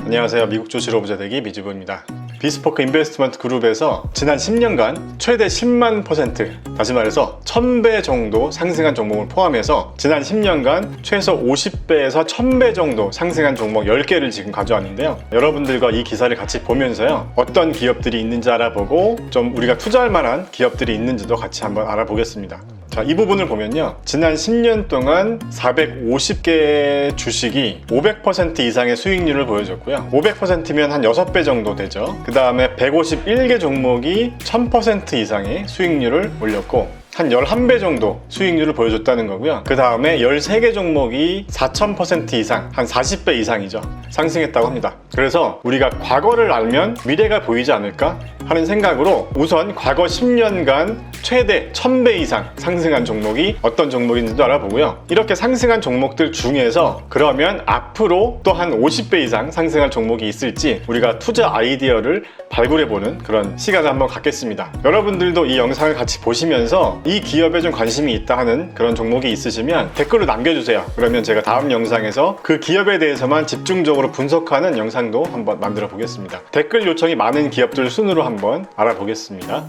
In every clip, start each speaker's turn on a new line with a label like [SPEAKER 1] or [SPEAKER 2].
[SPEAKER 1] 안녕하세요. 미국 주식로부자 대기 미주부입니다. 비스포크 인베스트먼트 그룹에서 지난 10년간 최대 10만%, 다시 말해서 1000배 정도 상승한 종목을 포함해서 지난 10년간 최소 50배에서 1000배 정도 상승한 종목 10개를 지금 가져왔는데요. 여러분들과 이 기사를 같이 보면서요, 어떤 기업들이 있는지 알아보고 좀 우리가 투자할 만한 기업들이 있는지도 같이 한번 알아보겠습니다. 자, 이 부분을 보면요, 지난 10년 동안 450개의 주식이 500% 이상의 수익률을 보여줬고요. 500%면 한 6배 정도 되죠. 그 다음에 151개 종목이 1000% 이상의 수익률을 올렸고 한 11배 정도 수익률을 보여줬다는 거고요. 그 다음에 13개 종목이 4000% 이상, 한 40배 이상이죠, 상승했다고 합니다. 그래서 우리가 과거를 알면 미래가 보이지 않을까 하는 생각으로 우선 과거 10년간 최대 1000배 이상 상승한 종목이 어떤 종목인지도 알아보고요. 이렇게 상승한 종목들 중에서 그러면 앞으로 또 한 50배 이상 상승할 종목이 있을지 우리가 투자 아이디어를 발굴해보는 그런 시간을 한번 갖겠습니다. 여러분들도 이 영상을 같이 보시면서 이 기업에 좀 관심이 있다 하는 그런 종목이 있으시면 댓글로 남겨주세요. 그러면 제가 다음 영상에서 그 기업에 대해서만 집중적으로 분석하는 영상도 한번 만들어 보겠습니다. 댓글 요청이 많은 기업들 순으로 한번 알아보겠습니다.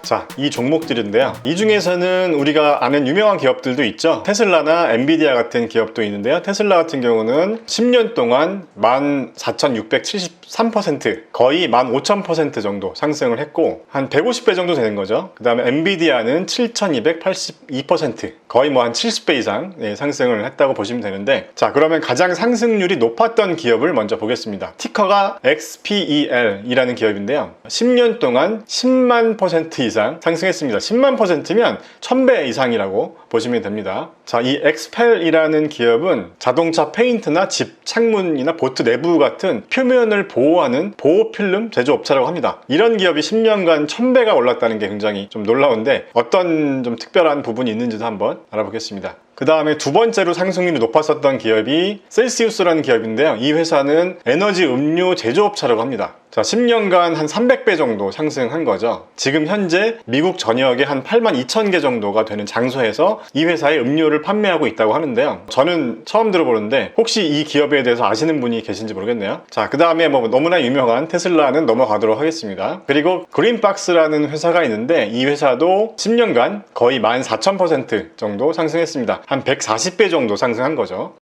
[SPEAKER 1] 자, 이 종목들인데요, 이 중에서는 우리가 아는 유명한 기업들도 있죠. 테슬라나 엔비디아 같은 기업도 있는데요. 테슬라 같은 경우는 10년 동안 14,673%, 거의 15,000% 정도 상승을 했고 한 150배 정도 되는 거죠. 그 다음에 엔비디아는 7,282%, 거의 뭐 한 70배 이상 상승을 했다고 보시면 되는데, 자, 그러면 가장 상승률이 높았던 기업을 먼저 보겠습니다. 티커가 XPEL이라는 기업인데요, 10년 동안 10만 % 이상 상승했습니다. 10만%면 1000배 이상이라고 보시면 됩니다. 자, 이 엑스펠이라는 기업은 자동차 페인트나 집 창문이나 보트 내부 같은 표면을 보호하는 보호 필름 제조업체라고 합니다. 이런 기업이 10년간 1000배가 올랐다는 게 굉장히 좀 놀라운데, 어떤 좀 특별한 부분이 있는지도 한번 알아보겠습니다. 그 다음에 두 번째로 상승률이 높았었던 기업이 셀시우스라는 기업인데요, 이 회사는 에너지 음료 제조업체라고 합니다. 자, 10년간 한 300배 정도 상승한 거죠. 지금 현재 미국 전역에 한 82,000개 정도가 되는 장소에서 이 회사의 음료를 판매하고 있다고 하는데요, 저는 처음 들어보는데 혹시 이 기업에 대해서 아시는 분이 계신지 모르겠네요. 자, 그 다음에 뭐 너무나 유명한 테슬라는 넘어가도록 하겠습니다. 그리고 그린박스라는 회사가 있는데 이 회사도 10년간 거의 14,000% 정도 상승했습니다. 한 140배 정도 상승한 거죠.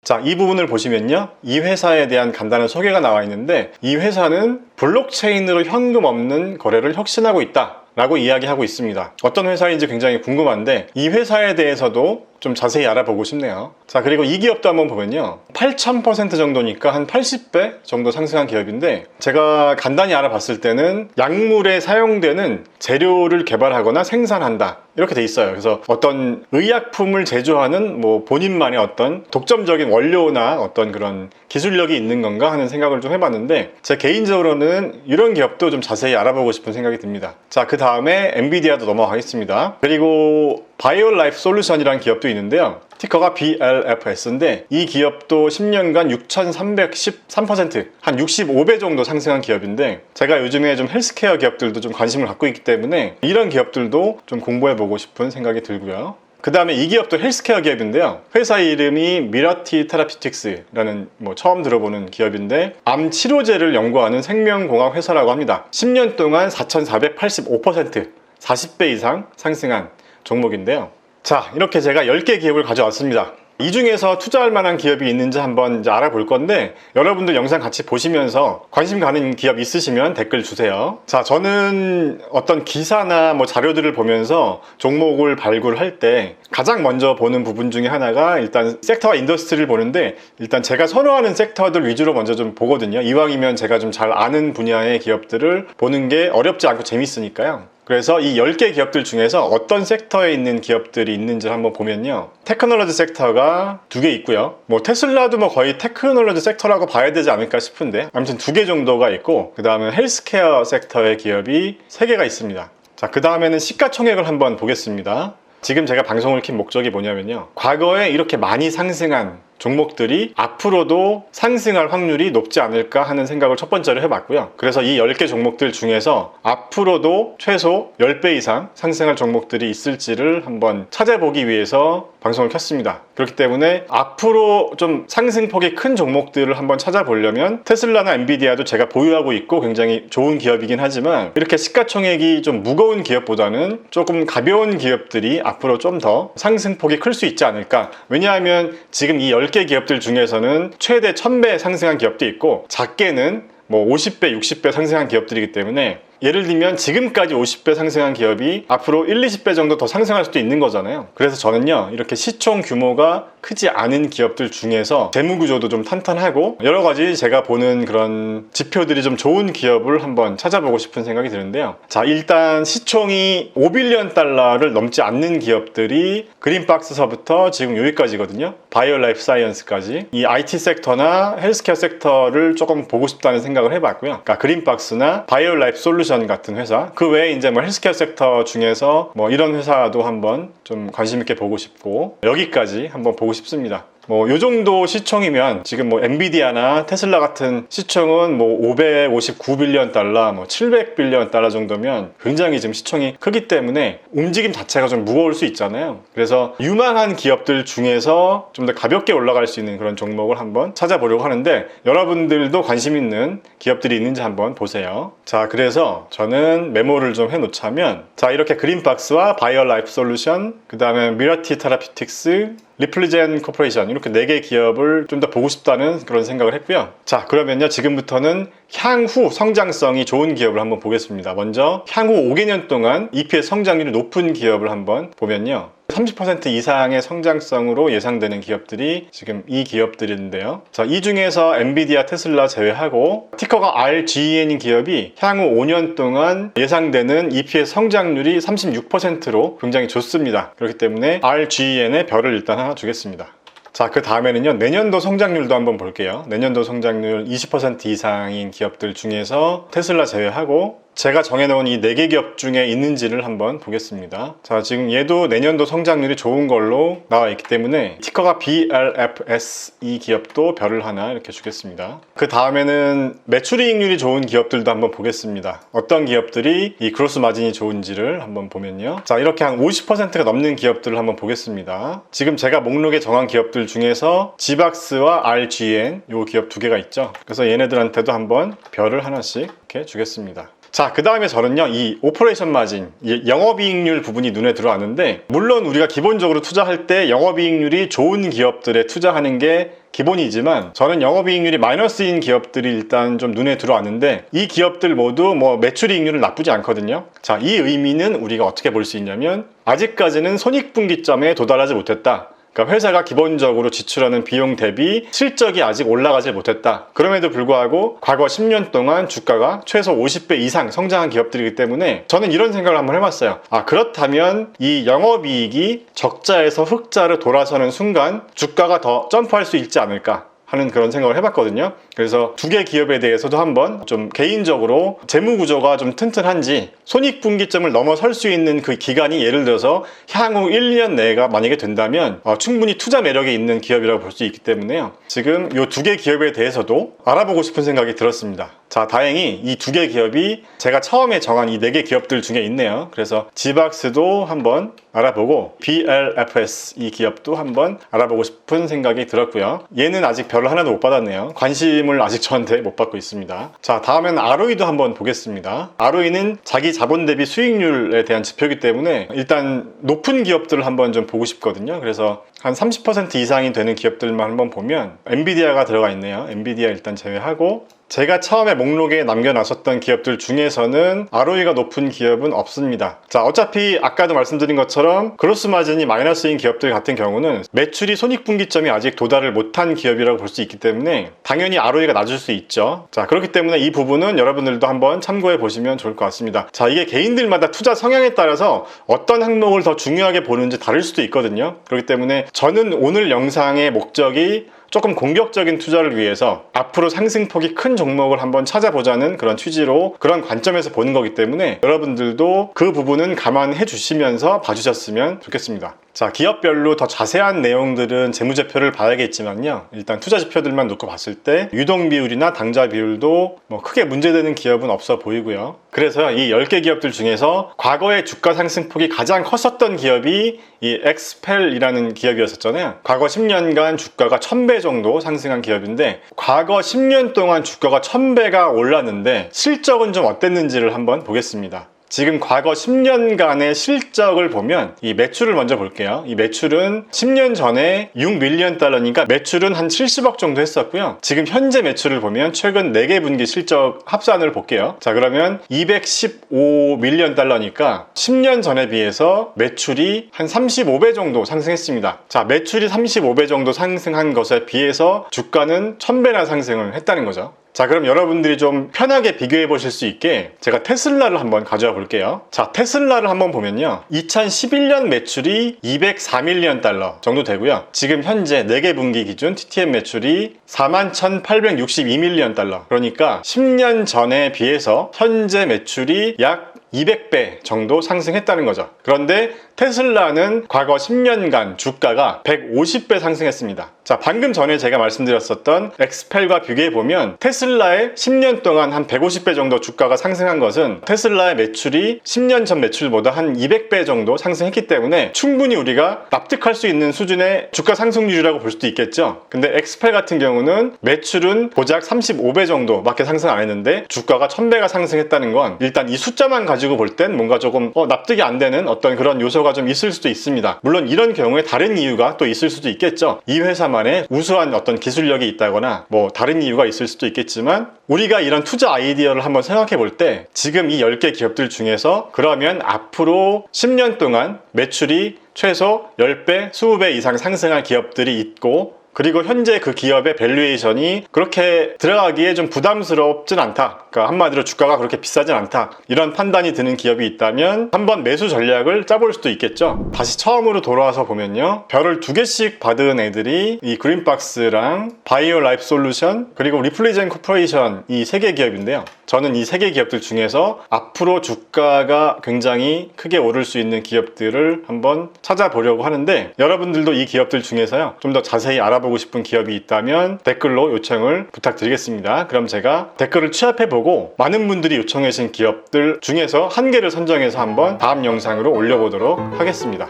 [SPEAKER 1] 자, 이 부분을 보시면요, 이 회사에 대한 간단한 소개가 나와 있는데, 이 회사는 블록체인으로 현금 없는 거래를 혁신하고 있다 라고 이야기하고 있습니다. 어떤 회사인지 굉장히 궁금한데 이 회사에 대해서도 좀 자세히 알아보고 싶네요. 자, 그리고 이 기업도 한번 보면요, 8000% 정도니까 한 80배 정도 상승한 기업인데, 제가 간단히 알아봤을 때는 약물에 사용되는 재료를 개발하거나 생산한다 이렇게 돼 있어요. 그래서 어떤 의약품을 제조하는 뭐 본인만의 어떤 독점적인 원료나 어떤 그런 기술력이 있는 건가 하는 생각을 좀 해봤는데, 제 개인적으로는 이런 기업도 좀 자세히 알아보고 싶은 생각이 듭니다. 자, 그 다음에 엔비디아도 넘어가겠습니다. 그리고 바이오라이프 솔루션이라는 기업도 있는데요, 티커가 BLFS인데 이 기업도 10년간 6,313%, 한 65배 정도 상승한 기업인데, 제가 요즘에 좀 헬스케어 기업들도 좀 관심을 갖고 있기 때문에 이런 기업들도 좀 공부해보고 싶은 생각이 들고요. 그 다음에 이 기업도 헬스케어 기업인데요, 회사 이름이 미러티 테라피틱스라는 뭐 처음 들어보는 기업인데 암 치료제를 연구하는 생명공학 회사라고 합니다. 10년 동안 4,485%, 40배 이상 상승한 종목인데요. 자, 이렇게 제가 10개 기업을 가져왔습니다. 이 중에서 투자할 만한 기업이 있는지 한번 이제 알아볼 건데, 여러분들 영상 같이 보시면서 관심 가는 기업 있으시면 댓글 주세요. 자, 저는 어떤 기사나 뭐 자료들을 보면서 종목을 발굴할 때 가장 먼저 보는 부분 중에 하나가 일단 섹터와 인더스트리를 보는데, 일단 제가 선호하는 섹터들 위주로 먼저 좀 보거든요. 이왕이면 제가 좀 잘 아는 분야의 기업들을 보는 게 어렵지 않고 재밌으니까요. 그래서 이 10개 기업들 중에서 어떤 섹터에 있는 기업들이 있는지 한번 보면요, 테크놀로지 섹터가 2개 있고요, 뭐 테슬라도 뭐 거의 테크놀로지 섹터라고 봐야 되지 않을까 싶은데 아무튼 2개 정도가 있고, 그 다음에 헬스케어 섹터의 기업이 3개가 있습니다. 자, 그 다음에는 시가총액을 한번 보겠습니다. 지금 제가 방송을 킨 목적이 뭐냐면요, 과거에 이렇게 많이 상승한 종목들이 앞으로도 상승할 확률이 높지 않을까 하는 생각을 첫 번째로 해봤고요. 그래서 이 10개 종목들 중에서 앞으로도 최소 10배 이상 상승할 종목들이 있을지를 한번 찾아보기 위해서 방송을 켰습니다. 그렇기 때문에 앞으로 좀 상승폭이 큰 종목들을 한번 찾아보려면 테슬라나 엔비디아도 제가 보유하고 있고 굉장히 좋은 기업이긴 하지만 이렇게 시가총액이 좀 무거운 기업보다는 조금 가벼운 기업들이 앞으로 좀 더 상승폭이 클 수 있지 않을까. 왜냐하면 지금 이 10개 기업들 중에서는 최대 1000배 상승한 기업도 있고 작게는 뭐 50배, 60배 상승한 기업들이기 때문에 예를 들면 지금까지 50배 상승한 기업이 앞으로 1, 20배 정도 더 상승할 수도 있는 거잖아요. 그래서 저는요, 이렇게 시총 규모가 크지 않은 기업들 중에서 재무구조도 좀 탄탄하고 여러 가지 제가 보는 그런 지표들이 좀 좋은 기업을 한번 찾아보고 싶은 생각이 드는데요. 자, 일단 시총이 5빌리언 달러를 넘지 않는 기업들이 그린박스서부터 지금 여기까지거든요. 바이오 라이프 사이언스까지. 이 IT 섹터나 헬스케어 섹터를 조금 보고 싶다는 생각을 해봤고요. 그러니까 그린박스나 바이오 라이프 솔루션 같은 회사, 그 외에 이제 뭐 헬스케어 섹터 중에서 뭐 이런 회사도 한번 좀 관심 있게 보고 싶고 여기까지 한번 보고 싶습니다. 뭐 요 정도 시총이면 지금 뭐 엔비디아나 테슬라 같은 시총은 뭐 559빌리언 달러, 뭐 700빌리언 달러 정도면 굉장히 지금 시총이 크기 때문에 움직임 자체가 좀 무거울 수 있잖아요. 그래서 유망한 기업들 중에서 좀 더 가볍게 올라갈 수 있는 그런 종목을 한번 찾아보려고 하는데 여러분들도 관심 있는 기업들이 있는지 한번 보세요. 자, 그래서 저는 메모를 좀 해놓자면 자, 이렇게 그린박스와 바이오 라이프 솔루션, 그 다음에 미라티 테라피틱스, 리플리젠 코퍼레이션 이렇게 4개 기업을 좀 더 보고 싶다는 그런 생각을 했고요. 자, 그러면요 지금부터는 향후 성장성이 좋은 기업을 한번 보겠습니다. 먼저 향후 5개년 동안 EPS 성장률이 높은 기업을 한번 보면요 30% 이상의 성장성으로 예상되는 기업들이 지금 이 기업들인데요. 자, 이 중에서 엔비디아, 테슬라 제외하고 티커가 RGN인 기업이 향후 5년 동안 예상되는 EPS 성장률이 36%로 굉장히 좋습니다. 그렇기 때문에 RGN에 별을 일단 하나 주겠습니다. 자, 그 다음에는요 내년도 성장률도 한번 볼게요. 내년도 성장률 20% 이상인 기업들 중에서 테슬라 제외하고 제가 정해놓은 이 4개 기업 중에 있는지를 한번 보겠습니다. 자, 지금 얘도 내년도 성장률이 좋은 걸로 나와 있기 때문에 티커가 BLFS 이 기업도 별을 하나 이렇게 주겠습니다. 그 다음에는 매출이익률이 좋은 기업들도 한번 보겠습니다. 어떤 기업들이 이 그로스 마진이 좋은지를 한번 보면요. 자, 이렇게 한 50%가 넘는 기업들을 한번 보겠습니다. 지금 제가 목록에 정한 기업들 중에서 지박스와 RGN 요 기업 2개가 있죠. 그래서 얘네들한테도 한번 별을 하나씩 이렇게 주겠습니다. 자, 그 다음에 저는요 이 오퍼레이션 마진, 영업이익률 부분이 눈에 들어왔는데 물론 우리가 기본적으로 투자할 때 영업이익률이 좋은 기업들에 투자하는 게 기본이지만 저는 영업이익률이 마이너스인 기업들이 일단 좀 눈에 들어왔는데 이 기업들 모두 뭐 매출이익률은 나쁘지 않거든요. 자, 이 의미는 우리가 어떻게 볼 수 있냐면 아직까지는 손익분기점에 도달하지 못했다. 그러니까 회사가 기본적으로 지출하는 비용 대비 실적이 아직 올라가지 못했다. 그럼에도 불구하고 과거 10년 동안 주가가 최소 50배 이상 성장한 기업들이기 때문에 저는 이런 생각을 한번 해봤어요. 아, 그렇다면 이 영업이익이 적자에서 흑자로 돌아서는 순간 주가가 더 점프할 수 있지 않을까 하는 그런 생각을 해봤거든요. 그래서 2개 기업에 대해서도 한번 좀 개인적으로 재무 구조가 좀 튼튼한지 손익분기점을 넘어설 수 있는 그 기간이 예를 들어서 향후 1년 내가 만약에 된다면 충분히 투자 매력이 있는 기업이라고 볼 수 있기 때문에요. 지금 이 2개 기업에 대해서도 알아보고 싶은 생각이 들었습니다. 자, 다행히 이 2개 기업이 제가 처음에 정한 이 4개 기업들 중에 있네요. 그래서 지박스도 한번 알아보고 BLFS 이 기업도 한번 알아보고 싶은 생각이 들었고요. 얘는 아직 별을 하나도 못 받았네요. 관심을 아직 저한테 못 받고 있습니다. 자, 다음엔 ROE도 한번 보겠습니다. ROE는 자기 자본 대비 수익률에 대한 지표이기 때문에 일단 높은 기업들을 한번 좀 보고 싶거든요. 그래서 한 30% 이상이 되는 기업들만 한번 보면 엔비디아가 들어가 있네요. 엔비디아 일단 제외하고 제가 처음에 목록에 남겨놨었던 기업들 중에서는 ROE가 높은 기업은 없습니다. 자, 어차피 아까도 말씀드린 것처럼 그로스 마진이 마이너스인 기업들 같은 경우는 매출이 손익분기점이 아직 도달을 못한 기업이라고 볼 수 있기 때문에 당연히 ROE가 낮을 수 있죠. 자, 그렇기 때문에 이 부분은 여러분들도 한번 참고해 보시면 좋을 것 같습니다. 자, 이게 개인들마다 투자 성향에 따라서 어떤 항목을 더 중요하게 보는지 다를 수도 있거든요. 그렇기 때문에 저는 오늘 영상의 목적이 조금 공격적인 투자를 위해서 앞으로 상승폭이 큰 종목을 한번 찾아보자는 그런 취지로 그런 관점에서 보는 거기 때문에 여러분들도 그 부분은 감안해 주시면서 봐주셨으면 좋겠습니다. 자, 기업별로 더 자세한 내용들은 재무제표를 봐야겠지만요. 일단 투자지표들만 놓고 봤을 때 유동비율이나 당좌 비율도 뭐 크게 문제되는 기업은 없어 보이고요. 그래서 이 10개 기업들 중에서 과거의 주가 상승폭이 가장 컸었던 기업이 이 엑스펠이라는 기업이었었잖아요. 과거 10년간 주가가 1000배 정도 상승한 기업인데 과거 10년 동안 주가가 1000배가 올랐는데 실적은 좀 어땠는지를 한번 보겠습니다. 지금 과거 10년간의 실적을 보면 이 매출을 먼저 볼게요. 이 매출은 10년 전에 6밀리언 달러니까 매출은 한 70억 정도 했었고요. 지금 현재 매출을 보면 최근 4개 분기 실적 합산을 볼게요. 자, 그러면 215밀리언 달러니까 10년 전에 비해서 매출이 한 35배 정도 상승했습니다. 자, 매출이 35배 정도 상승한 것에 비해서 주가는 1000배나 상승을 했다는 거죠. 자, 그럼 여러분들이 좀 편하게 비교해 보실 수 있게 제가 테슬라를 한번 가져와 볼게요. 자, 테슬라를 한번 보면요. 2011년 매출이 204밀리언 달러 정도 되고요. 지금 현재 4개 분기 기준 TTM 매출이 41,862밀리언 달러. 그러니까 10년 전에 비해서 현재 매출이 약 200배 정도 상승했다는 거죠. 그런데 테슬라는 과거 10년간 주가가 150배 상승했습니다. 자, 방금 전에 제가 말씀드렸었던 엑스펠과 비교해보면 테슬라의 10년 동안 한 150배 정도 주가가 상승한 것은 테슬라의 매출이 10년 전 매출보다 한 200배 정도 상승했기 때문에 충분히 우리가 납득할 수 있는 수준의 주가 상승률이라고 볼 수도 있겠죠. 근데 엑스펠 같은 경우는 매출은 고작 35배 정도밖에 상승 안 했는데 주가가 1000배가 상승했다는 건 일단 이 숫자만 가지고 볼 땐 뭔가 조금 납득이 안 되는 어떤 그런 요소가 좀 있을 수도 있습니다. 물론 이런 경우에 다른 이유가 또 있을 수도 있겠죠. 이 회사만의 우수한 어떤 기술력이 있다거나 뭐 다른 이유가 있을 수도 있겠지만 우리가 이런 투자 아이디어를 한번 생각해 볼 때 지금 이 10개 기업들 중에서 그러면 앞으로 10년 동안 매출이 최소 10배, 20배 이상 상승할 기업들이 있고 그리고 현재 그 기업의 밸류에이션이 그렇게 들어가기에 좀 부담스럽진 않다. 그러니까 한마디로 주가가 그렇게 비싸진 않다. 이런 판단이 드는 기업이 있다면 한번 매수 전략을 짜볼 수도 있겠죠. 다시 처음으로 돌아와서 보면요. 별을 2개씩 받은 애들이 이 그린박스랑 바이오 라이프 솔루션 그리고 리플리젠 코퍼레이션 이 3개 기업인데요. 저는 이 3개 기업들 중에서 앞으로 주가가 굉장히 크게 오를 수 있는 기업들을 한번 찾아보려고 하는데 여러분들도 이 기업들 중에서요. 좀 더 자세히 알아보고 싶은 기업이 있다면 댓글로 요청을 부탁드리겠습니다. 그럼 제가 댓글을 취합해보고 많은 분들이 요청해 주신 기업들 중에서 한 개를 선정해서 한번 다음 영상으로 올려보도록 하겠습니다.